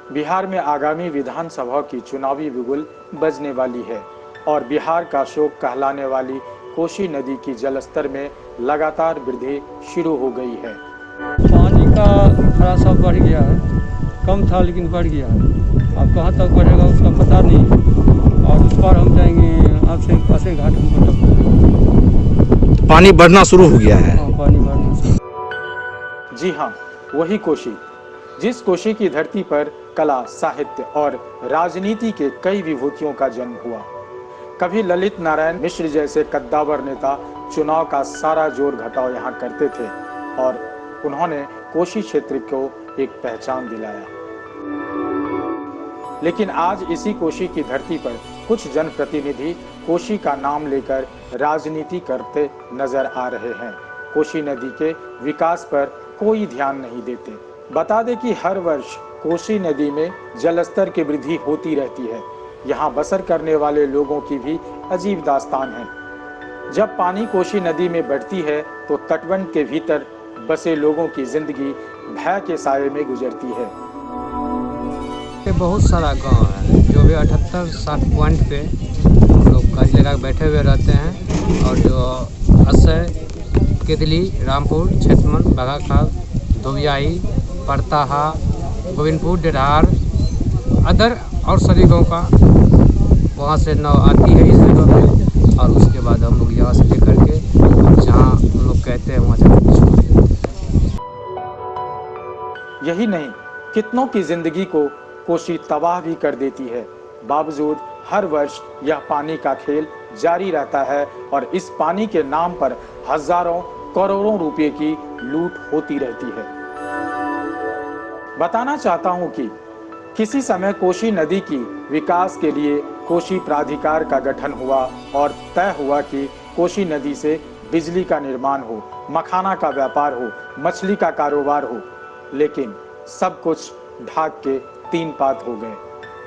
बिहार में आगामी विधानसभा की चुनावी बिगुल बजने वाली है और बिहार का शोक कहलाने वाली कोसी नदी की जलस्तर में लगातार वृद्धि शुरू हो गई है। पानी का थोड़ा सा बढ़ गया है, कम था लेकिन बढ़ गया है। अब कहाँ तक बढ़ेगा उसका पता नहीं, और उस पर हम जाएंगे आपसे पासे घाट हमको टपका। पानी बढ़ना शुरू हो गया है। हाँ, पानी बढ़ना शुरू। जी हाँ, वही कोसी, जिस कोसी की धरती पर कला, साहित्य और राजनीति के कई विभूतियों का जन्म हुआ। कभी ललित नारायण मिश्र जैसे कद्दावर नेता चुनाव का सारा जोर घटाव यहाँ करते थे और उन्होंने कोसी क्षेत्र को एक पहचान दिलाया। लेकिन आज इसी कोसी की धरती पर कुछ जनप्रतिनिधि कोसी का नाम लेकर राजनीति करते नजर आ रहे हैं। कोसी नदी के विकास पर कोई ध्यान नहीं देते। बता दें कि हर वर्ष कोसी नदी में जलस्तर की वृद्धि होती रहती है। यहाँ बसर करने वाले लोगों की भी अजीब दास्तान है। जब पानी कोसी नदी में बढ़ती है तो तटबंध के भीतर बसे लोगों की जिंदगी भय के साये में गुजरती है। बहुत सारा गांव है जो भी 78-60 पॉइंट पे हम लोग गाड़ी लगा के बैठे हुए रहते हैं, और जो असय, केदली, रामपुर, छेतमन, बगाखाल, धोबियाई, परताहा, गोविंदपुर, डेढ़ार, अदर और सभी गाँव का वहाँ से नाव आती है इस जगह पे, और उसके बाद हम लोग यहाँ से लेकर के जहाँ हम लोग कहते हैं वहाँ जाकर छोड़ देते हैं। यही नहीं, कितनों की जिंदगी को कोसी तबाह भी कर देती है। बावजूद हर वर्ष यह पानी का खेल जारी रहता है और इस पानी के नाम पर हजारों करोड़ों रुपए की लूट होती रहती है। बताना चाहता हूं कि किसी समय कोसी नदी की विकास के लिए कोसी प्राधिकार का गठन हुआ और तय हुआ कि कोसी नदी से बिजली का निर्माण हो, मखाना का व्यापार हो, मछली का कारोबार हो, लेकिन सब कुछ ढाक के तीन पात हो गए।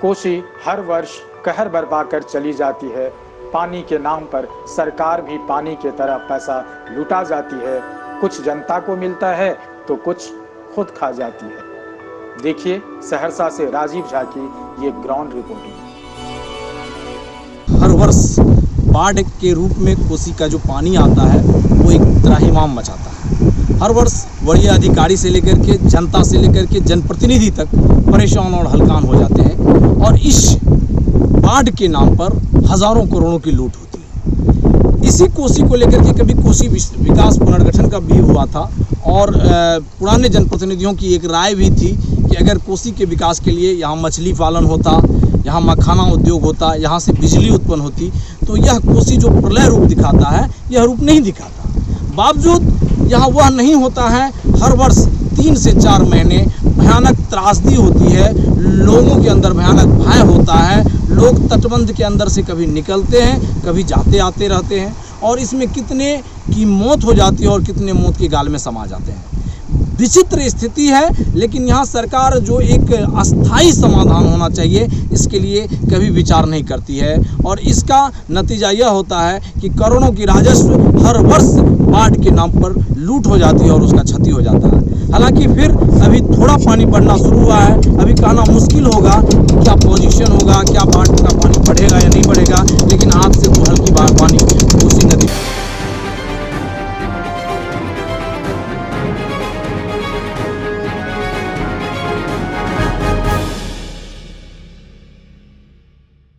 कोसी हर वर्ष कहर बरपा कर चली जाती है। पानी के नाम पर सरकार भी पानी के तरह पैसा लुटा जाती है। कुछ जनता को मिलता है तो कुछ खुद खा जाती है। देखिए सहरसा से राजीव झा की ये ग्राउंड रिपोर्टिंग। हर वर्ष बाढ़ के रूप में कोसी का जो पानी आता है वो एक त्राहिमाम मचाता है। हर वर्ष वरीय अधिकारी से लेकर के जनता से लेकर के जनप्रतिनिधि तक परेशान और हलकान हो जाते हैं, और इस बाढ़ के नाम पर हजारों करोड़ों की लूट होती है। इसी कोसी को लेकर के कभी कोसी विकास पुनर्गठन का भी हुआ था, और पुराने जनप्रतिनिधियों की एक राय भी थी कि अगर कोसी के विकास के लिए यहाँ मछली पालन होता, यहाँ मखाना उद्योग होता, यहाँ से बिजली उत्पन्न होती, तो यह कोसी जो प्रलय रूप दिखाता है यह रूप नहीं दिखाता। बावजूद यहाँ वह नहीं होता है। हर वर्ष 3 से 4 महीने भयानक त्रासदी होती है, लोगों के अंदर भयानक भय होता है। लोग तटबंध के अंदर से कभी निकलते हैं, कभी जाते आते रहते हैं, और इसमें कितने की मौत हो जाती है और कितने मौत के गाल में समा जाते हैं। विचित्र स्थिति है, लेकिन यहाँ सरकार जो एक अस्थायी समाधान होना चाहिए इसके लिए कभी विचार नहीं करती है, और इसका नतीजा यह होता है कि करोड़ों की राजस्व हर वर्ष बाढ़ के नाम पर लूट हो जाती है और उसका क्षति हो जाता है। हालांकि फिर अभी थोड़ा पानी बढ़ना शुरू हुआ है। अभी कहना मुश्किल होगा क्या पोजीशन होगा, क्या बाढ़